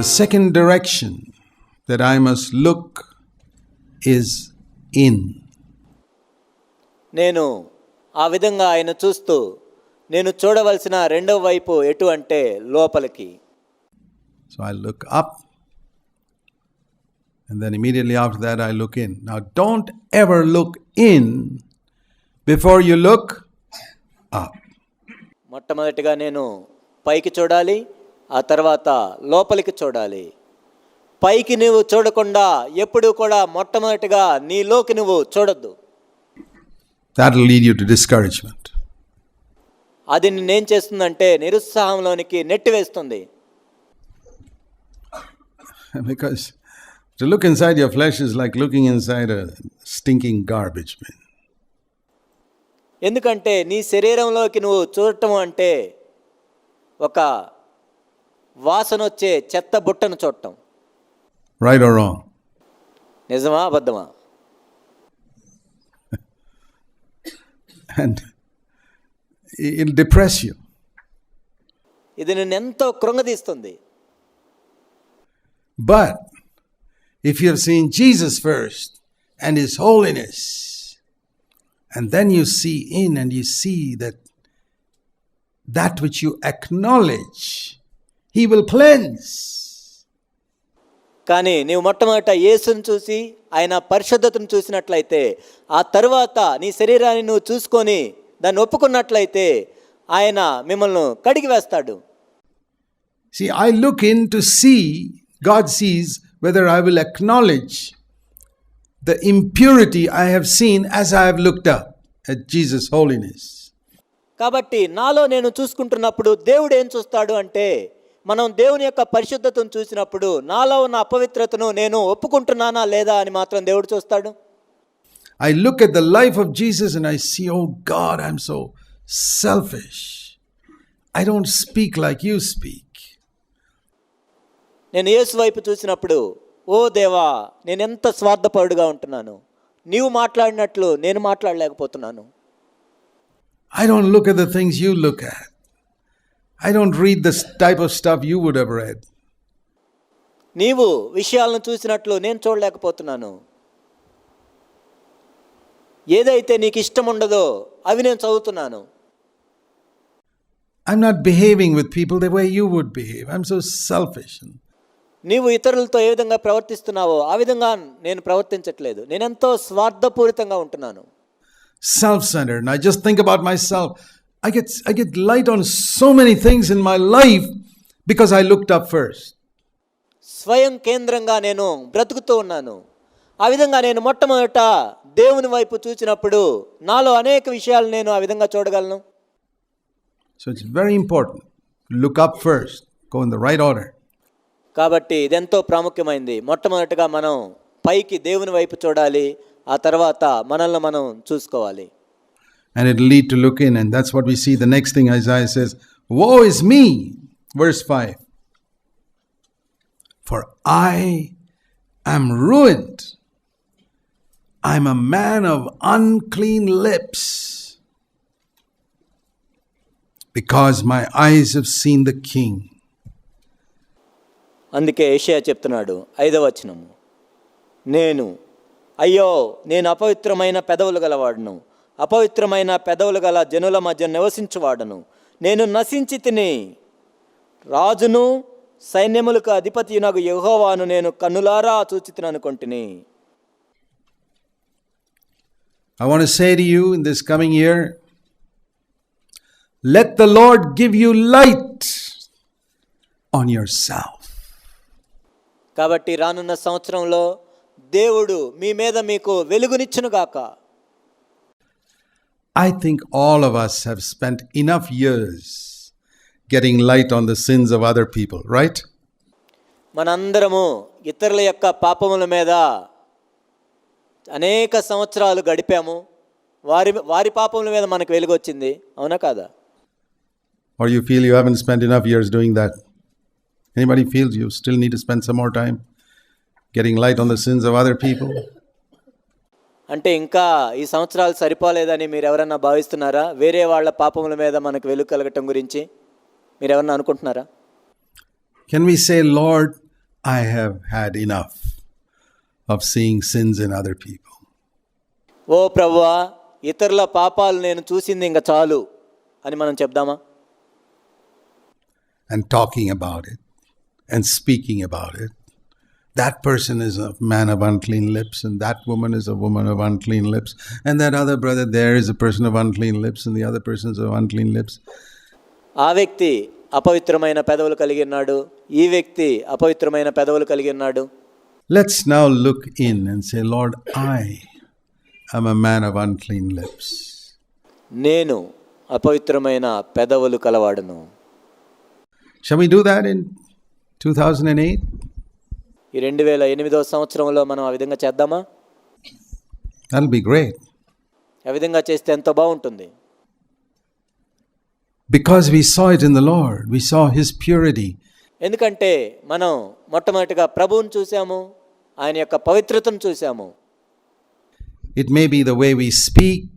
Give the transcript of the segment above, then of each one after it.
The second direction that I must look is in. నేను ఆ విధంగా ఆయన చూస్తూ నేను చూడవలసిన రెండవ వైపు ఎటు అంటే లోపలికి. So I look up, and then immediately after that I look in. Now don't ever look in before you look up. మొట్టమొదటిగా నేను పైకి చూడాలి, ఆ తర్వాత లోపలికి చూడాలి. పైకి నువ్వు చూడకుండా ఎప్పుడు కూడా మొట్టమొదటిగా నీలోకి నువ్వు చూడొద్దు. That will lead you to discouragement. అది నిన్నేం చేస్తుందంటే నిరుత్సాహంలోనికి నెట్టివేస్తుంది. Because to look inside your flesh is like looking inside a stinking garbage bin. ఎందుకంటే నీ శరీరంలోకి నువ్వు చూడటం అంటే ఒక వాసన వచ్చే చెత్త బుట్టను చూడటం. Right or wrong? నిజమా అబద్ధమా? And it'll depress you. ఇది నిన్ను ఎంతో కృంగదీస్తుంది. But if you have seen Jesus first and His holiness, and then you see in and you see that which you acknowledge, He will cleanse. కానీ నీవు మొట్టమొదట యేసును చూసి ఆయన పరిశుద్ధతను చూసినట్లయితే, ఆ తరువాత నీ శరీరాన్ని నువ్వు చూసుకొని దాన్ని ఒప్పుకున్నట్లయితే ఆయన మిమ్మల్ని కడిగి వేస్తాడు. See, I look in to see, God sees whether I will acknowledge the impurity I have seen as I have looked up at Jesus' holiness. కాబట్టి నాలో నేను చూసుకుంటున్నప్పుడు దేవుడు ఏం చూస్తాడు అంటే, మనం దేవుని యొక్క పరిశుద్ధతను చూసినప్పుడు నాలో ఉన్న అపవిత్రతను నేను ఒప్పుకుంటున్నానా లేదా అని మాత్రం దేవుడు చూస్తాడు. I look at the life of Jesus and I see, oh God, I'm so selfish. I don't speak like you speak. నేను యేసు వైపు చూసినప్పుడు, ఓ దేవా, నేను ఎంత స్వార్థపరుడుగా ఉంటున్నాను, నీవు మాట్లాడినట్లు నేను మాట్లాడలేకపోతున్నాను. I don't look at the things you look at. I don't read the type of stuff you would have read. నీవు విషయాలను చూసినట్లు నేను చూడలేకపోతున్నాను. ఏదైతే నీకు ఇష్టం ఉండదో అవి నేను చదువుతున్నాను. I'm not behaving with people the way you would behave. I'm so selfish. నీవు ఇతరులతో ఏ విధంగా ప్రవర్తిస్తున్నావో ఆ విధంగా నేను ప్రవర్తించట్లేదు. నేనెంతో స్వార్థపూరితంగా ఉంటున్నాను. Self-centered, and I just think about myself. I get light on so many things in my life because I looked up first. స్వయం కేంద్రంగా నేను బ్రతుకుతూ ఉన్నాను. ఆ విధంగా నేను మొట్టమొదట దేవుని వైపు చూసినప్పుడు నాలో అనేక విషయాలు నేను ఆ విధంగా చూడగలను. So it's very important to look up first, go in the right order. కాబట్టి ఇదెంతో ప్రాముఖ్యమైనది. మొట్టమొదటిగా మనం పైకి దేవుని వైపు చూడాలి, ఆ తర్వాత మనల్ని మనం చూసుకోవాలి. And it'll lead to look in, and that's what we see. The next thing Isaiah says, woe is me, verse 5. For I am ruined. I'm a man of unclean lips, because my eyes have seen the King. అందుకే యెషయా చెప్తున్నాడు 5వ వచనము, నేను అపవిత్రమైన పెదవులు గలవాడును, అపవిత్రమైన పెదవులు గల జనుల మధ్య నివసించువాడను, నేను నశించి తిని, రాజును సైన్యములకు అధిపతియునగు యెహోవాను నేను కన్నులారా చూచితిని అనుకొంటిని. I want to say to you in this coming year, let the Lord give you light on yourself. కాబట్టి రానున్న సంవత్సరంలో దేవుడు మీ మీద మీకు వెలుగునిచ్చునుగాక. I think all of us have spent enough years getting light on the sins of other people, right? మనందరము ఇతరుల యొక్క పాపముల మీద అనేక సంవత్సరాలు గడిపాము. వారి పాపముల మీద మనకు వెలుగు వచ్చింది, అవునా కాదా? Or you feel you haven't spent enough years doing that? Anybody feels you still need to spend some more time getting light on the sins of other people? అంటే ఇంకా ఈ సంవత్సరాలు సరిపోలేదని మీరు ఎవరన్నా భావిస్తున్నారా? వేరే వాళ్ళ పాపముల మీద మనకు వెలుగు కలగటం గురించి మీరు ఎవరన్నా అనుకుంటున్నారా? Can we say, Lord, I have had enough of seeing sins in other people. ఓ ప్రభువా, ఇతరుల పాపాలు నేను చూసింది ఇంకా చాలు అని మనం చెప్దామా? And talking about it and speaking about it. That person is a man of unclean lips, and that woman is a woman of unclean lips, and that other brother there is a person of unclean lips, and the other person is of unclean lips. ఆ వ్యక్తి అపవిత్రమైన పెదవులు కలిగి ఉన్నాడు, ఈ వ్యక్తి అపవిత్రమైన పెదవులు కలిగి ఉన్నాడు. Let's now look in and say, Lord, I am a man of unclean lips. నేను అపవిత్రమైన పెదవులు కలవాడును. Shall we do that in 2008? ఈ 2008వ సంవత్సరంలో మనం ఆ విధంగా చేద్దామా? That'll be great. ఆ విధంగా చేస్తే ఎంతో బాగుంటుంది. Because we saw it in the Lord. We saw His purity. ఎందుకంటే మనం మొట్టమొదటిగా ప్రభువుని చూసాము, ఆయన యొక్క పవిత్రతను చూసాము. It may be the way we speak.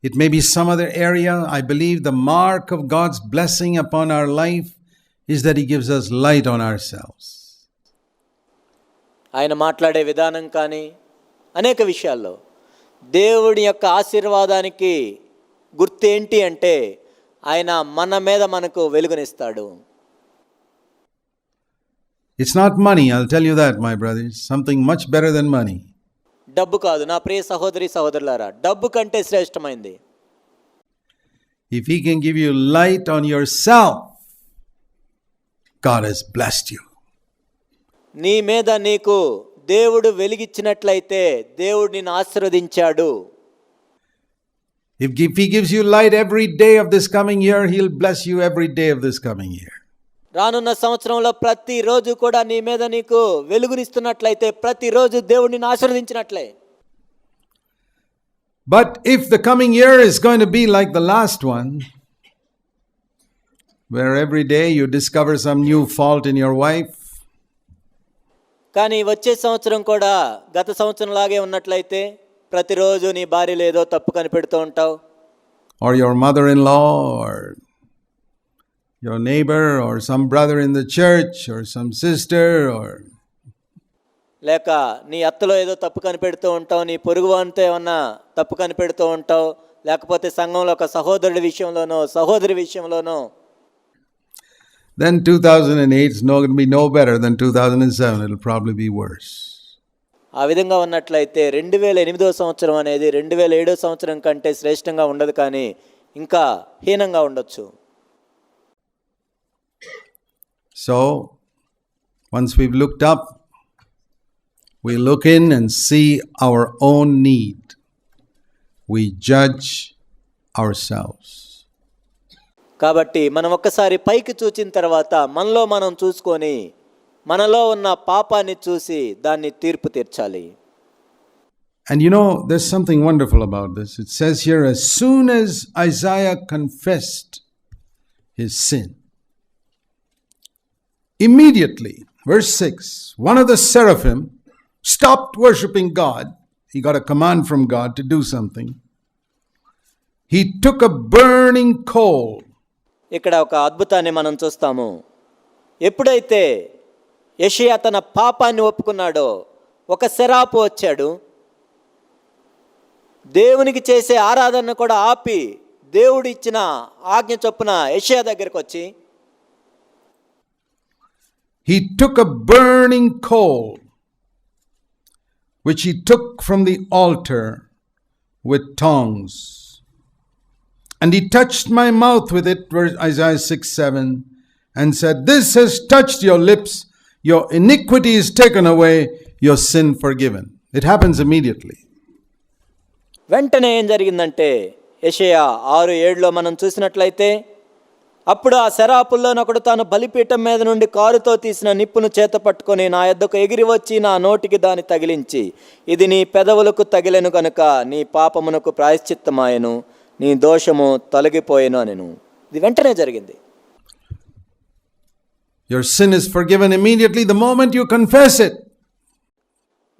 It may be some other area. I believe the mark of God's blessing upon our life is that He gives us light on ourselves. ఆయన మాట్లాడే విధానం కానీ అనేక విషయాల్లో దేవుడి యొక్క ఆశీర్వాదానికి గుర్తేంటి అంటే ఆయన మన మీద మనకు వెలుగునిస్తాడు. It's not money, I'll tell you that, my brothers. Something much better than money. డబ్బు కాదు నా ప్రియ సహోదరి సహోదరులారా, డబ్బు కంటే శ్రేష్టమైంది. If He can give you light on yourself, God has blessed you. నీ మీద నీకు దేవుడు వెలిగిచ్చినట్లయితే దేవుడు నిన్ను ఆశీర్వదించాడు. If He gives you light every day of this coming year, He'll bless you every day of this coming year. రానున్న సంవత్సరంలో ప్రతిరోజు కూడా నీ మీద నీకు వెలుగునిస్తున్నట్లయితే ప్రతిరోజు దేవుడు నిన్ను ఆశీర్వదించినట్లే. But if the coming year is going to be like the last one, where every day you discover some new fault in your wife, కానీ వచ్చే సంవత్సరం కూడా గత సంవత్సరం లాగే ఉన్నట్లయితే ప్రతిరోజు నీ భార్యలో ఏదో తప్పు కనిపెడుతూ ఉంటావు, or your mother-in-law, or your neighbor, or some brother in the church, or some sister, or లేక నీ అత్తలో ఏదో తప్పు కనిపెడుతూ ఉంటావు, నీ పొరుగువానితో ఏమన్నా తప్పు కనిపెడుతూ ఉంటావు, లేకపోతే సంఘంలో ఒక సహోదరుడి విషయంలోనో సహోదరి విషయంలోనో, then 2008 is going to be no better than 2007. It'll probably be worse. ఆ విధంగా ఉన్నట్లయితే 2008వ సంవత్సరం అనేది 2007వ సంవత్సరం కంటే శ్రేష్టంగా ఉండదు, కానీ ఇంకా హీనంగా ఉండొచ్చు. So, once we've looked up, we look in and see our own need. We judge ourselves. కాబట్టి మనం ఒక్కసారి పైకి చూచిన తర్వాత మనలో మనం చూసుకొని మనలో ఉన్న పాపాన్ని చూసి దాన్ని తీర్పు తీర్చాలి. And you know, there's something wonderful about this. It says here, as soon as Isaiah confessed his sin, immediately, verse 6, one of the seraphim stopped worshiping God. He got a command from God to do something. He took a burning coal. ఇక్కడ ఒక అద్భుతాన్ని మనం చూస్తాము. ఎప్పుడైతే యెషయా తన పాపాన్ని ఒప్పుకున్నాడో ఒక సెరాపు వచ్చాడు, దేవునికి చేసే ఆరాధన కూడా ఆపి దేవుడు ఇచ్చిన ఆజ్ఞ చొప్పున యెషయా దగ్గరికి వచ్చి, he took a burning coal which he took from the altar with tongs, and he touched my mouth with it, verse Isaiah 6:7, and said, this has touched your lips, your iniquity is taken away, your sin forgiven. It happens immediately. వెంటనే ఏం జరిగిందంటే యెషయా 6:7లో మనం చూసినట్లయితే, అప్పుడు ఆ శరాపుల్లోనొకడు తాను బలిపీఠం మీద నుండి కారుతో తీసిన నిప్పును చేత పట్టుకొని నా యొద్దకు ఎగిరి వచ్చి నా నోటికి దాన్ని తగిలించి, ఇది నీ పెదవులకు తగిలెను కనుక నీ పాపమునకు ప్రాయశ్చిత్తమాయెను, నీ దోషము తొలగిపోయెను అనెను. ఇది వెంటనే జరిగింది. Your sin is forgiven immediately the moment you confess it.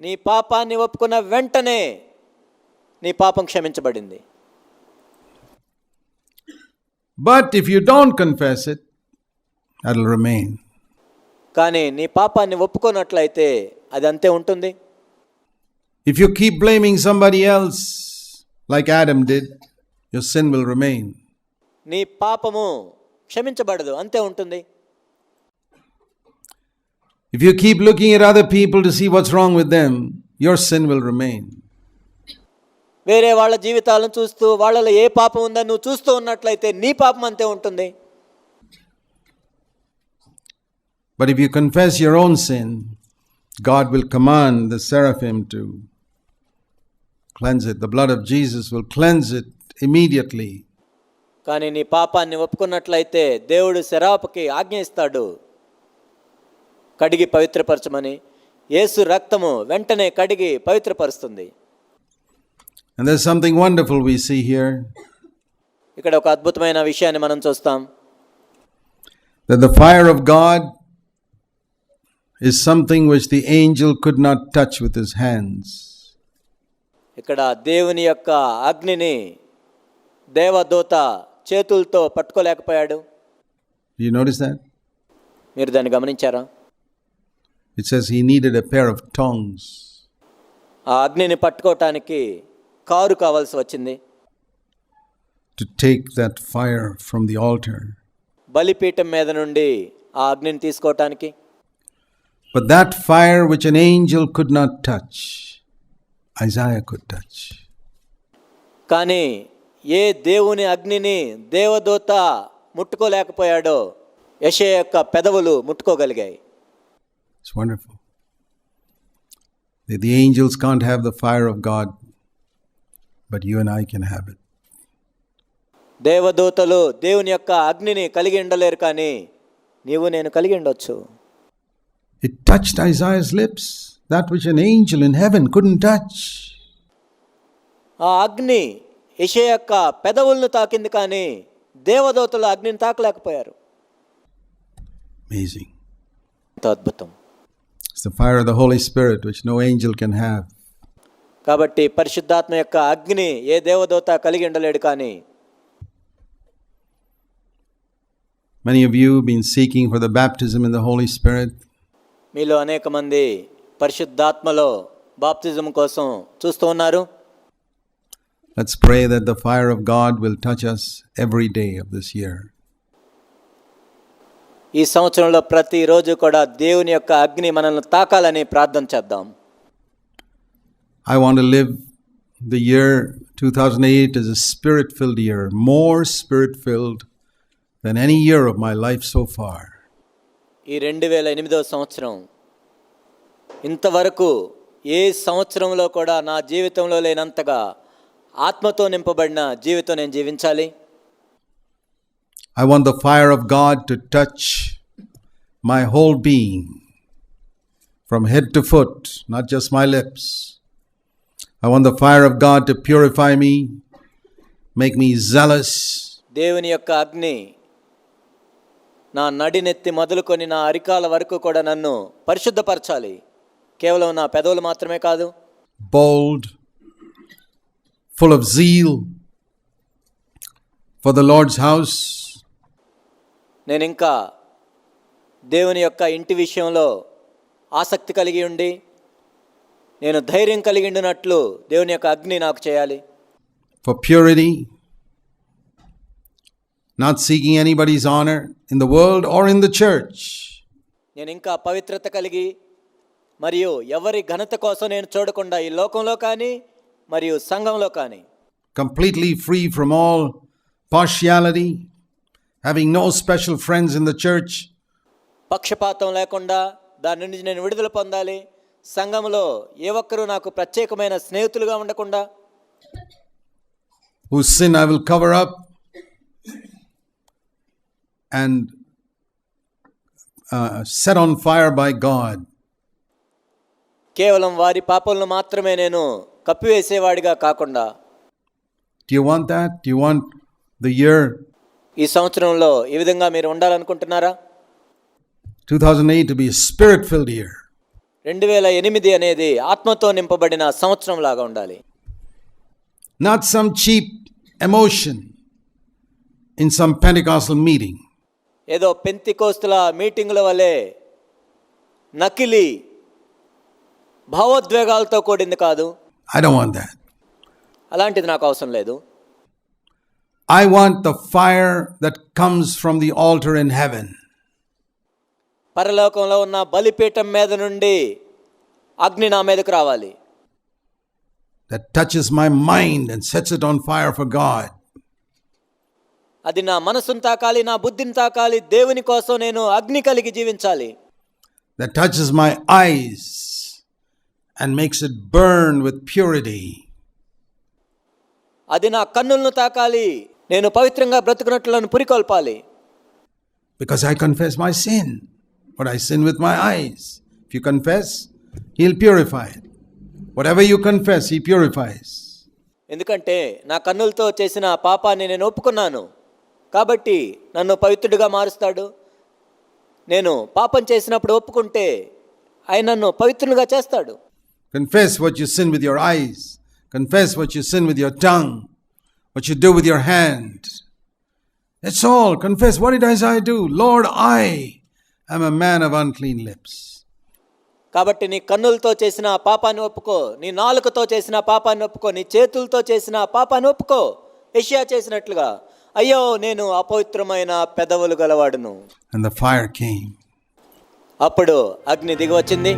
నీ పాపాన్ని ఒప్పుకున్న వెంటనే నీ పాపం క్షమించబడింది. But if you don't confess it, that'll remain. కానీ నీ పాపాన్ని ఒప్పుకోనట్లయితే అది అంతే ఉంటుంది. If you keep blaming somebody else like Adam did, your sin will remain. నీ పాపము క్షమించబడదు, అంతే ఉంటుంది. If you keep looking at other people to see what's wrong with them, your sin will remain. వేరే వాళ్ళ జీవితాలను చూస్తూ వాళ్ళలో ఏ పాపం ఉందని నువ్వు చూస్తూ ఉన్నట్లయితే నీ పాపం అంతే ఉంటుంది. But if you confess your own sin, God will command the seraphim to cleanse it. The blood of Jesus will cleanse it immediately. కానీ నీ పాపాన్ని ఒప్పుకున్నట్లయితే దేవుడు శరాపుకి ఆజ్ఞ ఇస్తాడు కడిగి పవిత్రపరచమని. యేసు రక్తము వెంటనే కడిగి పవిత్రపరుస్తుంది. And there's something wonderful we see here. ఇక్కడ ఒక అద్భుతమైన విషయాన్ని మనం చూస్తాం. That the fire of God is something which the angel could not touch with his hands. ఇక్కడ దేవుని యొక్క అగ్నిని దేవదూత చేతులతో పట్టుకోలేకపోయాడు. Do you notice that? మీరు దాన్ని గమనించారా? It says he needed a pair of tongs. ఆ అగ్నిని పట్టుకోవటానికి కారు కావాల్సి వచ్చింది. To take that fire from the altar. బలిపీఠం మీద నుండి ఆ అగ్నిని తీసుకోవటానికి. But that fire which an angel could not touch, Isaiah could touch. కానీ ఏ దేవుని అగ్నిని దేవదూత ముట్టుకోలేకపోయాడో యెషయా యొక్క పెదవులు ముట్టుకోగలిగాయి. It's wonderful. The angels can't have the fire of God, but you and I can have it. దేవదూతలు దేవుని యొక్క అగ్నిని కలిగి ఉండలేరు, కానీ నీవు నేను కలిగి ఉండొచ్చు. It touched Isaiah's lips, that which an angel in heaven couldn't touch. ఆ అగ్ని యెషయా యొక్క పెదవులను తాకింది, కానీ దేవదూతలు అగ్నిని తాకలేకపోయారు. Amazing. ఎంత అద్భుతం. It's the fire of the Holy Spirit which no angel can have. కాబట్టి పరిశుద్ధాత్మ యొక్క అగ్ని ఏ దేవదూత కలిగి ఉండలేడు. కానీ Many of you have been seeking for the baptism in the Holy Spirit. మీలో అనేక మంది పరిశుద్ధాత్మలో బాప్తిజం కోసం చూస్తూ ఉన్నారు. Let's pray that the fire of God will touch us every day of this year. ఈ సంవత్సరంలో ప్రతిరోజు కూడా దేవుని యొక్క అగ్ని మనల్ని తాకాలని ప్రార్థన చేద్దాం. I want to live the year 2008 as a spirit-filled year, more spirit-filled than any year of my life so far. ఈ 2008వ సంవత్సరం ఇంతవరకు ఏ సంవత్సరంలో కూడా నా జీవితంలో లేనంతగా ఆత్మతో నింపబడిన జీవితం నేను జీవించాలి. I want the fire of God to touch my whole being, from head to foot, not just my lips. I want the fire of God to purify me, make me zealous. దేవుని యొక్క అగ్ని నా నడినెత్తి మొదలుకొని నా అరికాల వరకు కూడా నన్ను పరిశుద్ధపరచాలి. కేవలం నా పెదవులు మాత్రమే కాదు. Bold, full of zeal for the Lord's house. నేను ఇంకా దేవుని యొక్క ఇంటి విషయంలో ఆసక్తి కలిగి ఉండి నేను ధైర్యం కలిగి ఉండినట్లు దేవుని యొక్క అగ్ని నాకు చేయాలి. For purity, not seeking anybody's honor in the world or in the church. నేను ఇంకా పవిత్రత కలిగి మరియు ఎవరి ఘనత కోసం నేను చూడకుండా ఈ లోకంలో కానీ మరియు సంఘంలో కానీ Completely free from all partiality, having no special friends in the church. పక్షపాతం లేకుండా దాని నుంచి నేను విడుదల పొందాలి. సంఘంలో ఏ ఒక్కరూ నాకు ప్రత్యేకమైన స్నేహితులుగా ఉండకుండా, whose sin I will cover up and set on fire by God. కేవలం వారి పాపాలను మాత్రమే నేను కప్పివేసేవాడిగా కాకుండా. Do you want that? Do you want the year ఈ సంవత్సరంలో ఈ విధంగా మీరు ఉండాలనుకుంటున్నారా? 2008 to be a spirit-filled year. 2008 అనేది ఆత్మతో నింపబడిన సంవత్సరం లాగా ఉండాలి. Not some cheap emotion in some Pentecostal meeting. ఏదో పెంతికోస్తుల మీటింగుల వలె నకిలీ భావోద్వేగాలతో కూడింది కాదు. I don't want that. అలాంటిది నాకు అవసరం లేదు. I want the fire that comes from the altar in heaven. పరలోకంలో ఉన్న బలిపీఠం మీద నుండి అగ్ని నా మీదకు రావాలి. That touches my mind and sets it on fire for God. అది నా మనసును తాకాలి, నా బుద్ధిని తాకాలి. దేవుని కోసం నేను అగ్ని కలిగి జీవించాలి. That touches my eyes and makes it burn with purity. అది నా కన్నులను తాకాలి, నేను పవిత్రంగా బ్రతుకున్నట్లను పురికొల్పాలి. Because I confess my sin. But I sin with my eyes. If you confess, He'll purify it. Whatever you confess, He purifies. ఎందుకంటే నా కన్నులతో చేసిన పాపాన్ని నేను ఒప్పుకున్నాను కాబట్టి నన్ను పవిత్రుడిగా మారుస్తాడు. నేను పాపం చేసినప్పుడు ఒప్పుకుంటే ఆయన నన్ను పవిత్రునిగా చేస్తాడు. Confess what you sin with your eyes. Confess what you sin with your tongue. What you do with your hand. That's all. Confess. What did I do? Lord, I'm a man of unclean lips. కాబట్టి నీ కన్నులతో చేసిన పాపాన్ని ఒప్పుకో, నీ నాలుకతో చేసిన పాపాన్ని ఒప్పుకో, నీ చేతులతో చేసిన పాపాన్ని ఒప్పుకో. యెషయా చేసినట్లుగా, అయ్యో నేను అపవిత్రమైన పెదవులు గలవాడును. And the fire came. అప్పుడు అగ్ని దిగి వచ్చింది.